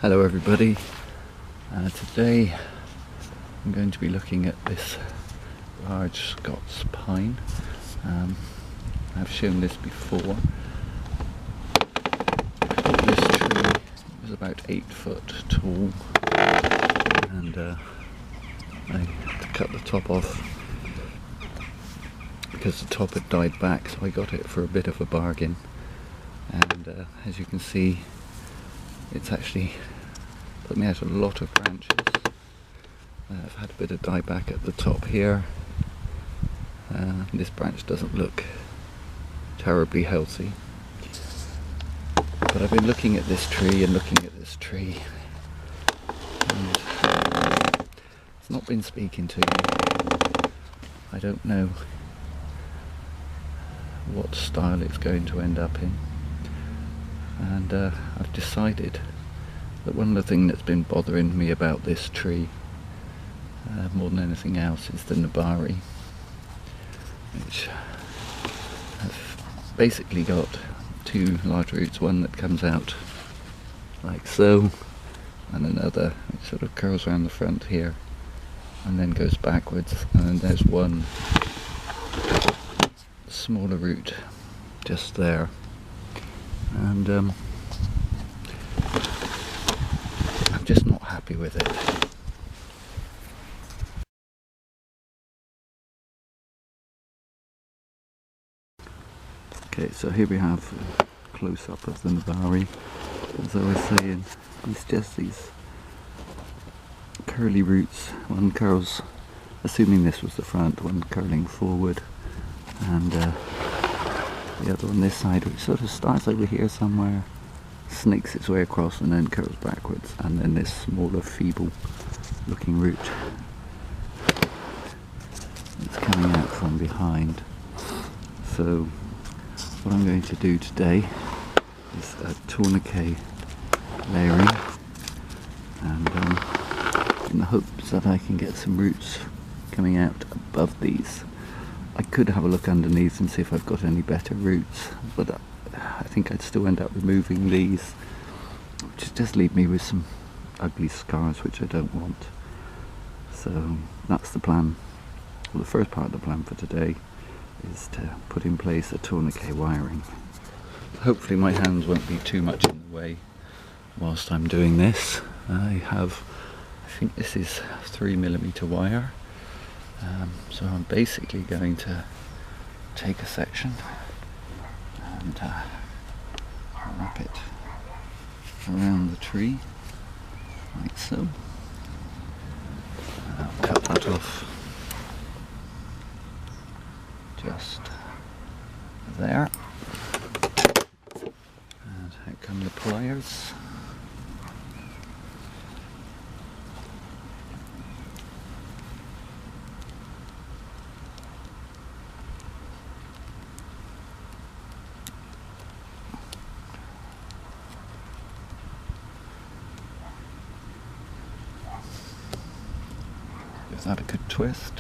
Hello everybody, today I'm going to be looking at this large Scots pine. I've shown this before. This tree was about 8 foot tall and I had to cut the top off because the top had died back, so I got it for a bit of a bargain, and as you can see it's actually put me out a lot of branches. I've had a bit of dieback at the top here. This branch doesn't look terribly healthy. But I've been looking at this tree and looking at this tree, and it's not been speaking to me. I don't know what style it's going to end up in. And I've decided that one of the things that's been bothering me about this tree more than anything else is the Nebari, which have basically got two large roots, one that comes out like so and another which sort of curls around the front here and then goes backwards, and then there's one smaller root just there. And I'm just not happy with it. Okay, so here we have a close-up of the Nebari. As I was saying, it's just these curly roots. One curls, assuming this was the front, one curling forward, and the other on this side, which sort of starts over here somewhere, snakes its way across and then curls backwards, and then this smaller feeble looking root that's coming out from behind. So what I'm going to do today is a tourniquet layering, and in the hopes that I can get some roots coming out above these. I could have a look underneath and see if I've got any better roots, but I think I'd still end up removing these, which would just leave me with some ugly scars which I don't want. So that's the plan. Well, the first part of the plan for today is to put in place a tourniquet wiring. Hopefully my hands won't be too much in the way whilst I'm doing this. I think this is 3mm wire. So I'm basically going to take a section and wrap it around the tree like so. And I'll cut that off just there. And out come the pliers. Give that a good twist.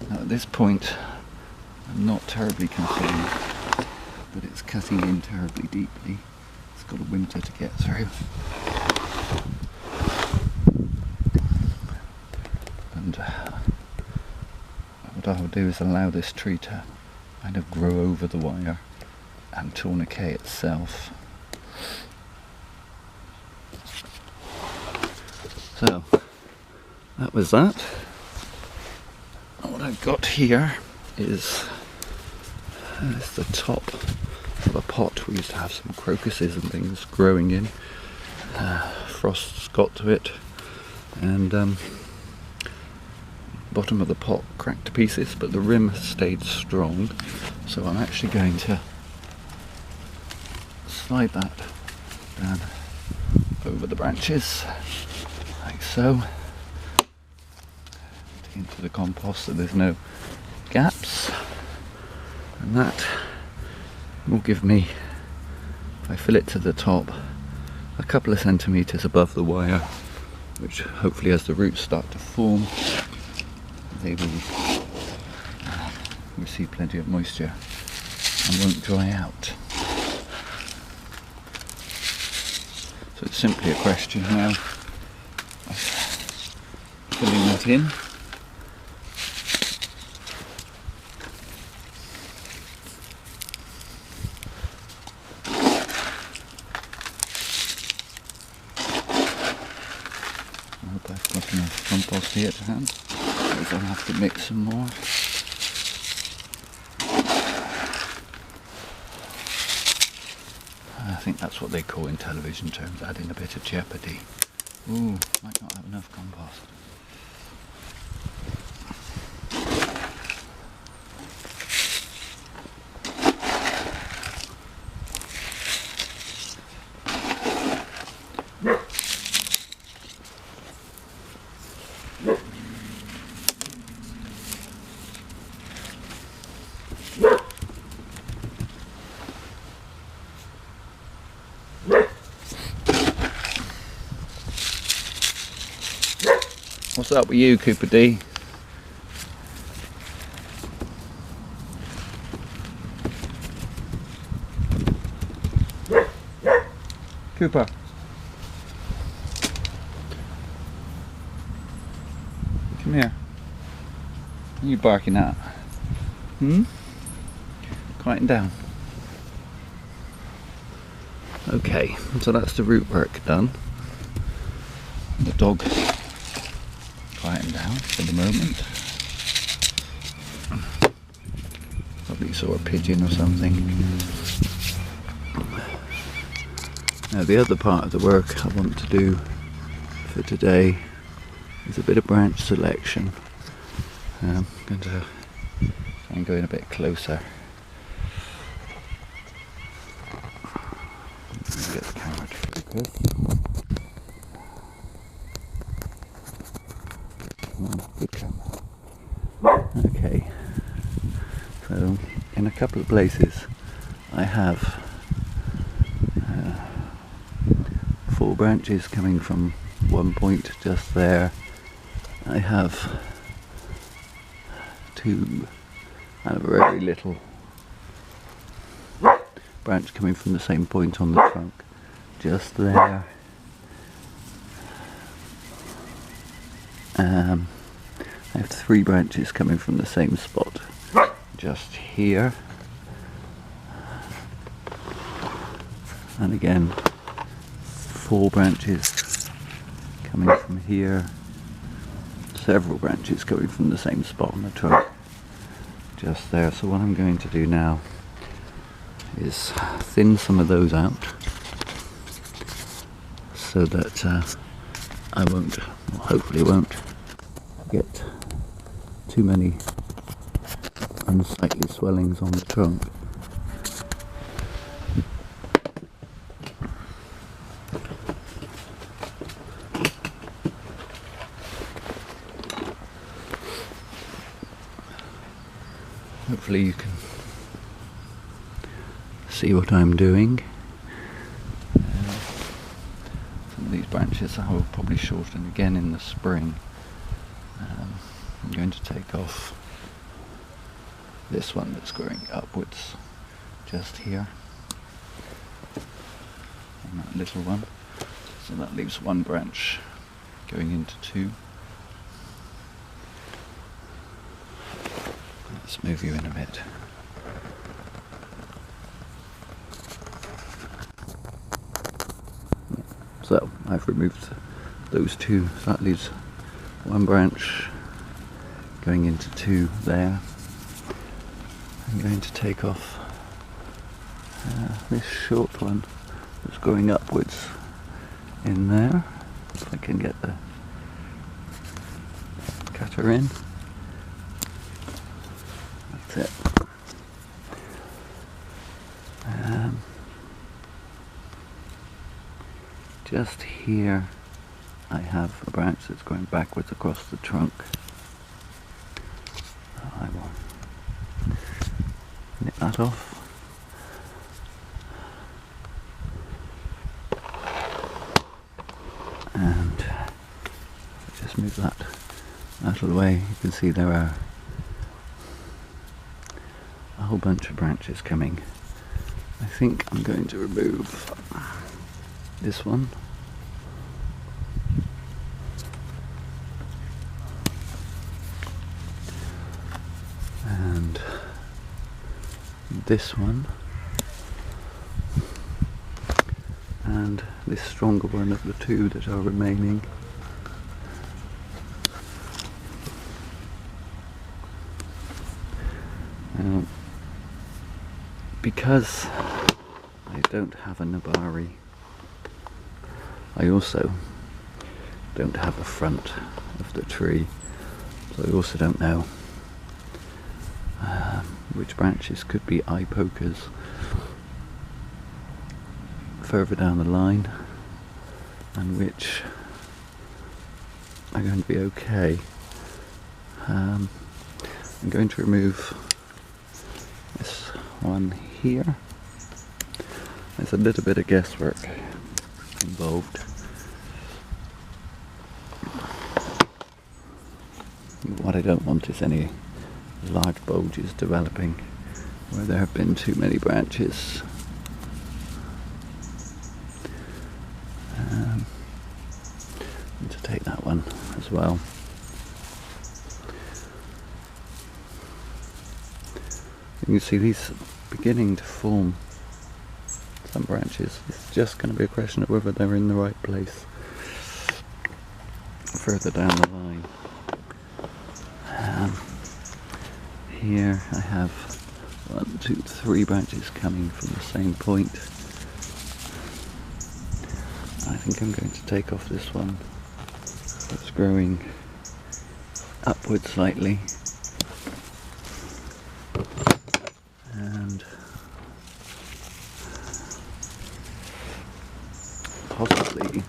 Now at this point I'm not terribly concerned that it's cutting in terribly deeply. It's got a winter to get through. And what I'll do is allow this tree to kind of grow over the wire and tourniquet itself. So that was that. What I've got here is the top of a pot we used to have some crocuses and things growing in. Frost's got to it, and bottom of the pot cracked to pieces, but the rim has stayed strong, so I'm actually going to slide that down over the branches like so into the compost so there's no gaps, and that will give me, if I fill it to the top, a couple of centimetres above the wire, which hopefully as the roots start to form they will receive plenty of moisture and won't dry out. So it's simply a question now of filling that in. I hope I've got enough compost here to hand, because I'll have to mix some more. I think that's what they call in television terms adding a bit of jeopardy. Ooh, might not have enough compost. What's up with you, Cooper D? Cooper. Come here. What are you barking at? Quieting down. Okay, so that's the root work done. The dog quieting down for the moment. Probably saw a pigeon or something. Now the other part of the work I want to do for today is a bit of branch selection. I'm going to try and go in a bit closer. Get the camera to focus. Good camera. Okay, so in a couple of places I have 4 branches coming from one point just there. I have 2 and a very little branch coming from the same point on the trunk just there. I have 3 branches coming from the same spot just here, and again 4 branches coming from here, several branches coming from the same spot on the trunk just there. So what I'm going to do now is thin some of those out so that I won't, well, hopefully won't get too many unsightly swellings on the trunk. Hopefully you can see what I'm doing. Some of these branches I will probably shorten again in the spring. I'm going to take off this one that's growing upwards just here, and that little one, so that leaves 1 branch going into 2. Let's move you in a bit. So I've removed those 2, so that leaves 1 branch going into 2 there. I'm going to take off this short one that's going upwards in there, if I can get the cutter in. That's it. Just here I have a branch that's going backwards across the trunk. I will nip that off. And just move that out of the way. You can see there are a whole bunch of branches coming. I think I'm going to remove this one. And this one. And this stronger one of the two that are remaining. Now, because I don't have a Nebari, I also don't have a front of the tree, so I also don't know which branches could be eye pokers further down the line and which are going to be okay. I'm going to remove this one here. There's a little bit of guesswork involved. What I don't want is any large bulges developing where there have been too many branches. And to take that one as well. You can see these beginning to form some branches. It's just going to be a question of whether they're in the right place further down the line. Here I have 1, 2, 3 branches coming from the same point. I think I'm going to take off this one that's growing upwards slightly. And possibly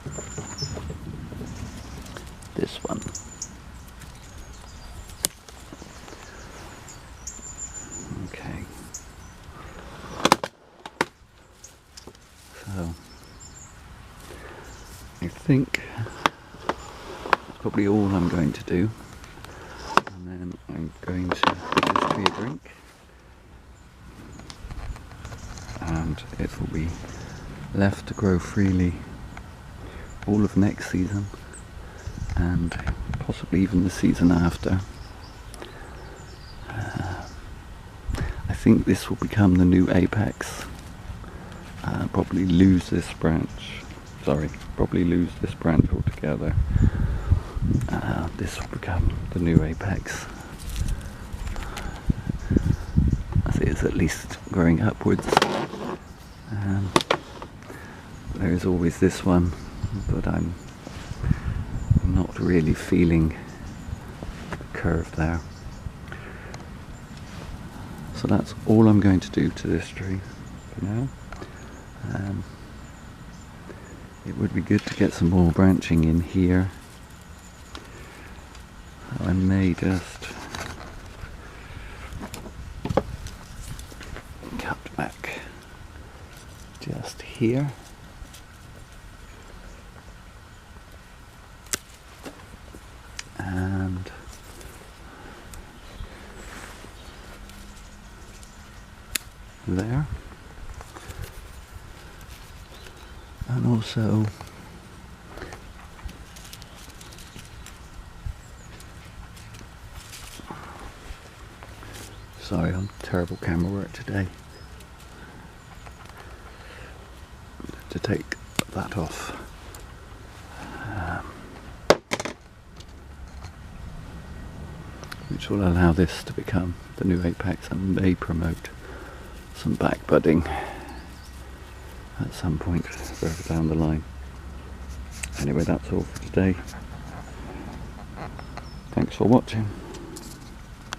this one. Okay. So I think that's probably all I'm going to do. And then I'm going to give this tree a drink. And it will be left to grow freely all of next season and possibly even the season after. I think this will become the new apex. Probably lose this branch. Probably lose this branch altogether. This will become the new apex. As it is at least growing upwards. There is always this one, but I'm not really feeling the curve there. So that's all I'm going to do to this tree for now. It would be good to get some more branching in here. I may just cut back just here. And there. And also sorry, I'm terrible camera work today. To take that off. Which will allow this to become the new apex and may promote some back budding at some point further down the line. Anyway, that's all for today. Thanks for watching.